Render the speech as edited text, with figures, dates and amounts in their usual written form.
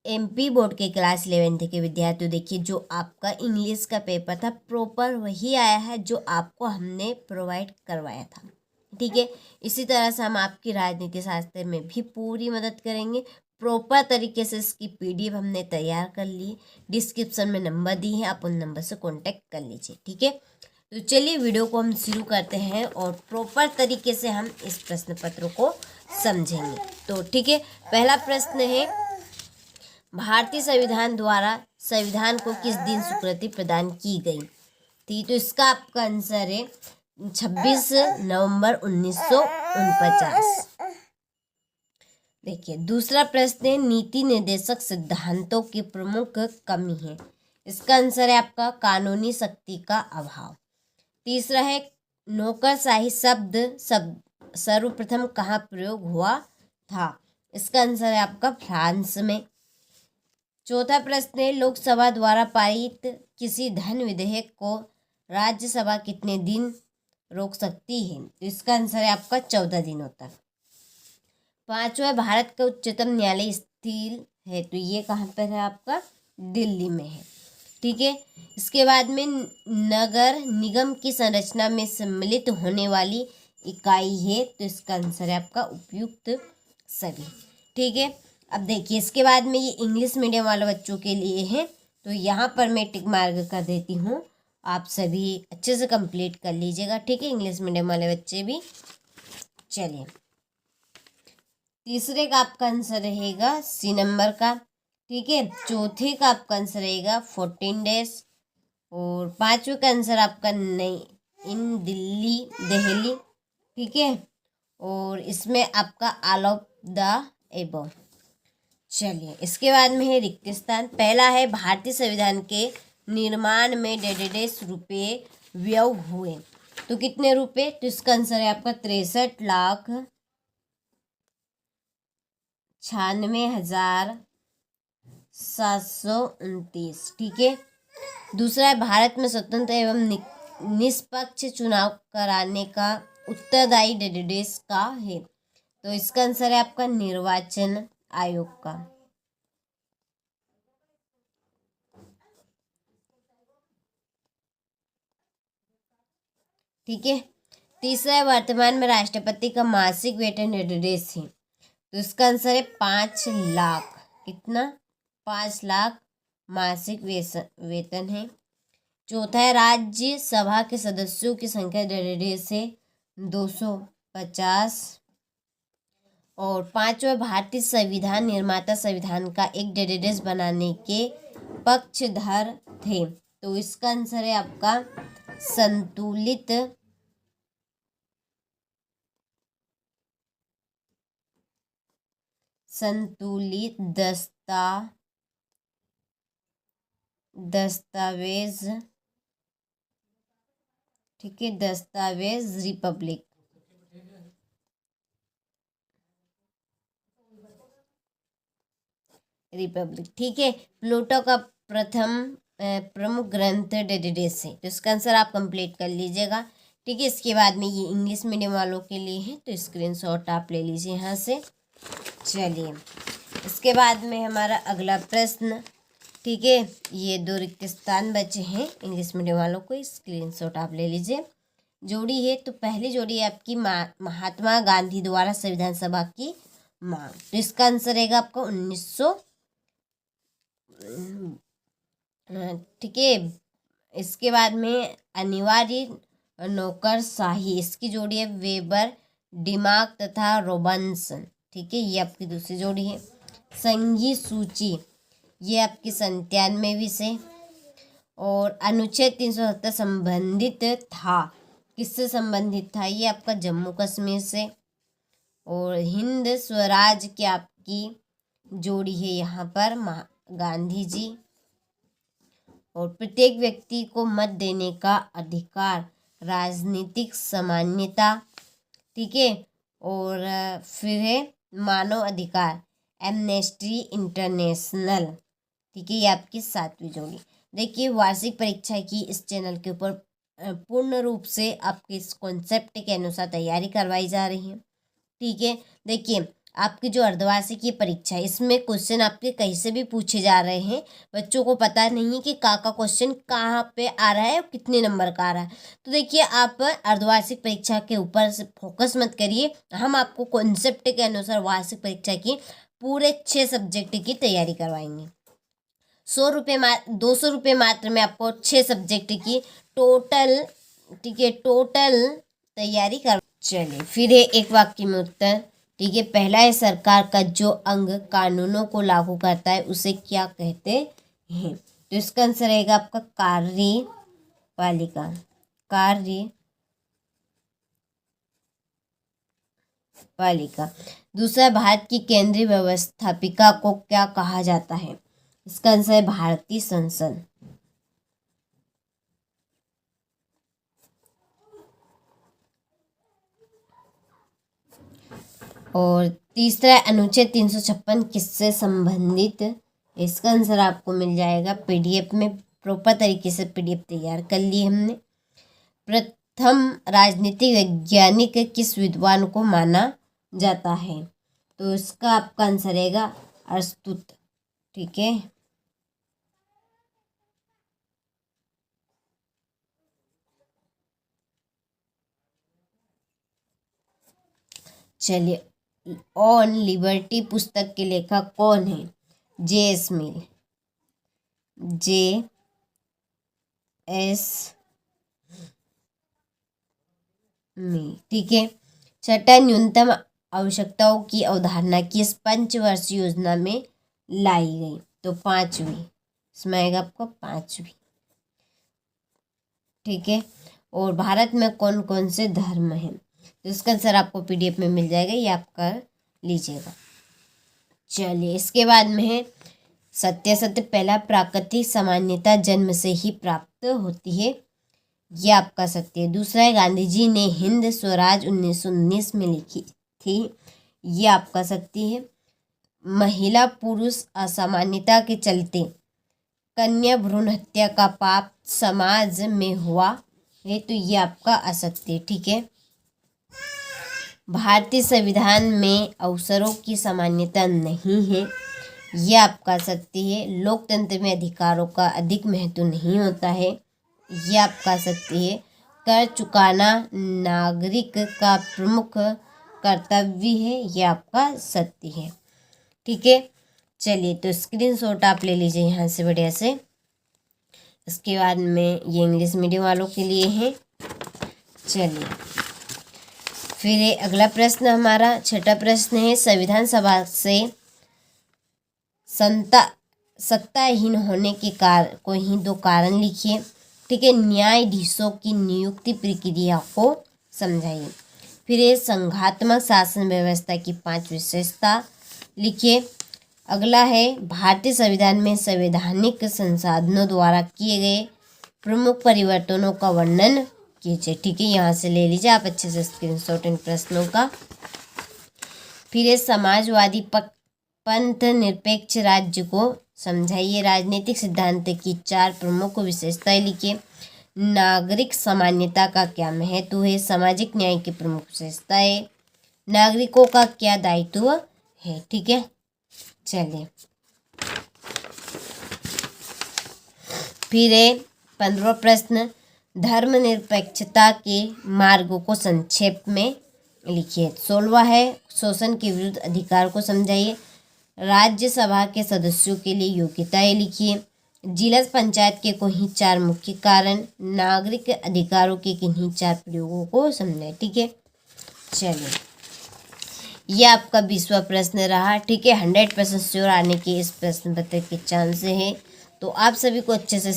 MP board के class 11th के विद्यार्थियों, देखिए जो आपका इंग्लिश का पेपर था प्रॉपर वही आया है जो आपको हमने प्रोवाइड करवाया था। ठीक है, इसी तरह से हम आपकी राजनीति शास्त्र में भी पूरी मदद करेंगे। प्रॉपर तरीके से इसकी पीडीएफ हमने तैयार कर ली, डिस्क्रिप्शन में नंबर दी है, आप उन नंबर से कॉन्टेक्ट कर लीजिए। ठीक है, तो चलिए वीडियो को हम शुरू करते हैं और प्रॉपर तरीके से हम इस प्रश्न पत्र को समझेंगे। तो ठीक है, पहला प्रश्न है, भारतीय संविधान द्वारा संविधान को किस दिन स्वीकृति प्रदान की गई थी? तो इसका आपका आंसर है 26 नवंबर 1949। देखिए दूसरा प्रश्न है, नीति निर्देशक सिद्धांतों की प्रमुख कमी है। इसका आंसर है आपका कानूनी शक्ति का अभाव। तीसरा है, नौकरशाही शब्द सर्वप्रथम कहाँ प्रयोग हुआ था? इसका आंसर है आपका फ्रांस में। चौथा प्रश्न है, लोकसभा द्वारा पारित किसी धन विधेयक को राज्यसभा कितने दिन रोक सकती है? तो इसका आंसर है आपका 14 दिन होता है। पांचवा, भारत का उच्चतम न्यायालय स्थित है, तो ये कहाँ पर है? आपका दिल्ली में है। ठीक है, इसके बाद में नगर निगम की संरचना में सम्मिलित होने वाली इकाई है, तो इसका आंसर है आपका उपयुक्त सभी। ठीक है, अब देखिए इसके बाद में ये इंग्लिश मीडियम वाले बच्चों के लिए है, तो यहाँ पर मैं टिक मार्क कर देती हूँ, आप सभी अच्छे से कंप्लीट कर लीजिएगा। ठीक है, इंग्लिश मीडियम वाले बच्चे भी। चलिए तीसरे का आपका आंसर रहेगा सी नंबर का। ठीक है, चौथे का आपका आंसर रहेगा 14 डेज और पांचवे का आंसर आपका नहीं इन दिल्ली। ठीक है, और इसमें आपका ऑल ऑफ द एबव। चलिए इसके बाद में है रिक्त स्थान। पहला है, भारतीय संविधान के निर्माण में डेढ़ रुपये व्यय हुए, तो कितने रुपए? तो इसका आंसर है आपका 63,96,729। ठीक है, दूसरा है, भारत में स्वतंत्र एवं निष्पक्ष चुनाव कराने का उत्तरदायी डेढ़ का है, तो इसका आंसर है आपका निर्वाचन आयोग का। ठीक है, तीसरा है, वर्तमान में राष्ट्रपति का मासिक वेतन डेढ़ है, तो इसका आंसर है 5 लाख। कितना? 5 लाख मासिक वेतन है। चौथा है, राज्यसभा के सदस्यों की संख्या डेढ़ से 250। और पांचवा, भारतीय संविधान निर्माता संविधान का एक डेढ़ बनाने के पक्षधर थे, तो इसका आंसर है आपका संतुलित दस्तावेज। ठीक है, दस्तावेज रिपब्लिक। ठीक है, प्लूटो का प्रमुख ग्रंथ डेढ़ से, तो इसका आंसर आप कंप्लीट कर लीजिएगा। ठीक है, इसके बाद में ये इंग्लिश मीडियम वालों के लिए है, तो स्क्रीनशॉट आप ले लीजिए यहाँ से। चलिए इसके बाद में हमारा अगला प्रश्न। ठीक है, ये 2 रिक्त स्थान बचे हैं इंग्लिश मीडियम वालों को, स्क्रीनशॉट आप ले लीजिए। जोड़ी है, तो पहली जोड़ी है आपकी महात्मा गांधी द्वारा संविधान सभा की मांग, तो इसका आंसर रहेगा आपका 1900। ठीक है, इसके बाद में अनिवार्य नौकरशाही, इसकी जोड़ी है वेबर, डिमाग तथा रॉबिन्सन। ठीक है, ये आपकी दूसरी जोड़ी है। संघीय सूची, ये आपकी 97वीं से। और अनुच्छेद 370 संबंधित था, किससे संबंधित था? ये आपका जम्मू कश्मीर से। और हिंद स्वराज की आपकी जोड़ी है यहाँ पर गांधी जी। और प्रत्येक व्यक्ति को मत देने का अधिकार, राजनीतिक समानता। ठीक है, और फिर है मानव अधिकार, एमनेस्टी इंटरनेशनल। ठीक है, ये आपकी 7वीं जोड़ी। देखिए वार्षिक परीक्षा की इस चैनल के ऊपर पूर्ण रूप से आपके इस कॉन्सेप्ट के अनुसार तैयारी करवाई जा रही है। ठीक है, देखिए आपकी जो अर्धवार्षिक परीक्षा है इसमें क्वेश्चन आपके कहीं से भी पूछे जा रहे हैं, बच्चों को पता नहीं कि का क्वेश्चन कहाँ पे आ रहा है और कितने नंबर का आ रहा है। तो देखिए आप अर्धवार्षिक परीक्षा के ऊपर से फोकस मत करिए, हम आपको कॉन्सेप्ट के अनुसार वार्षिक परीक्षा की पूरे 6 सब्जेक्ट की तैयारी करवाएंगे। 200 रुपये मात्र में आपको 6 सब्जेक्ट की टोटल, ठीक है, टोटल तैयारी कर। चलिए फिर है एक वाक्य में उत्तर, ठीक है। पहला है सरकार का जो अंग कानूनों को लागू करता है उसे क्या कहते हैं? तो इसका आंसर रहेगा आपका कार्यपालिका। कार्यपालिका। दूसरा, भारत की केंद्रीय व्यवस्थापिका को क्या कहा जाता है? इसका आंसर है भारतीय संसद। और तीसरा, अनुच्छेद 356 किससे संबंधित? इसका आंसर आपको मिल जाएगा पीडीएफ में, प्रॉपर तरीके से पीडीएफ तैयार कर ली हमने। प्रथम राजनीतिक वैज्ञानिक किस विद्वान को माना जाता है? तो इसका आपका आंसर रहेगा अरस्तु, ठीक है। चलिए, ऑन लिबर्टी पुस्तक के लेखक कौन है? जे.एस. मिल। ठीक है। छठा, न्यूनतम आवश्यकताओं की अवधारणा किस पंचवर्षीय योजना में लाई गई? तो 5वीं, इसमें आएगा आपको 5वीं, ठीक है। और भारत में कौन कौन से धर्म हैं? तो इसका आंसर आपको पीडीएफ में मिल जाएगा, ये आप कर लीजिएगा। चलिए इसके बाद में है सत्य। पहला, प्राकृतिक सामान्यता जन्म से ही प्राप्त होती है, ये आपका सत्य है। दूसरा है, गांधी जी ने हिंद स्वराज 1919 में लिखी थी, ये आपका सत्य है। महिला पुरुष असामान्यता के चलते कन्या भ्रूण हत्या का पाप समाज में हुआ है, तो ये आपका असत्य, ठीक है। भारतीय संविधान में अवसरों की समानता नहीं है, यह आपका सत्य है। लोकतंत्र में अधिकारों का अधिक महत्व नहीं होता है, यह आपका सत्य है। कर चुकाना नागरिक का प्रमुख कर्तव्य है, यह आपका सत्य है, ठीक है। चलिए तो स्क्रीनशॉट आप ले लीजिए यहाँ से बढ़िया से। इसके बाद में ये इंग्लिश मीडियम वालों के लिए है। चलिए फिर अगला प्रश्न हमारा छठा प्रश्न है, संविधान सभा से सत्ताहीन होने के को ही 2 कारण लिखिए, ठीक है। न्यायाधीशों की नियुक्ति प्रक्रिया को समझाइए। फिर संघात्मक शासन व्यवस्था की 5 विशेषता लिखिए। अगला है, भारतीय संविधान में संवैधानिक संसाधनों द्वारा किए गए प्रमुख परिवर्तनों का वर्णन कीजिए, ठीक है। यहाँ से ले लीजिए आप अच्छे से स्क्रीनशॉट इन प्रश्नों का। फिर समाजवादी पंथ निरपेक्ष राज्य को समझाइए। राजनीतिक सिद्धांत की 4 प्रमुख विशेषताएं लिखिए। नागरिक सामान्यता का क्या महत्व है? सामाजिक न्याय की प्रमुख विशेषताएं। नागरिकों का क्या दायित्व है, ठीक है। चलिए फिर 15वां प्रश्न, धर्मनिरपेक्षता के मार्गों को संक्षेप में लिखिए। 16वां है, शोषण के विरुद्ध अधिकार को समझाइए। राज्यसभा के सदस्यों के लिए योग्यताएं लिखिए। जिला पंचायत के कोई 4 मुख्य कारण। नागरिक अधिकारों के किन्हीं 4 प्रयोगों को समझाइए, ठीक है। चलिए यह आपका 20वां प्रश्न रहा, ठीक है। 100% श्योर आने के इस प्रश्न पत्र के चांस है, तो आप सभी को अच्छे से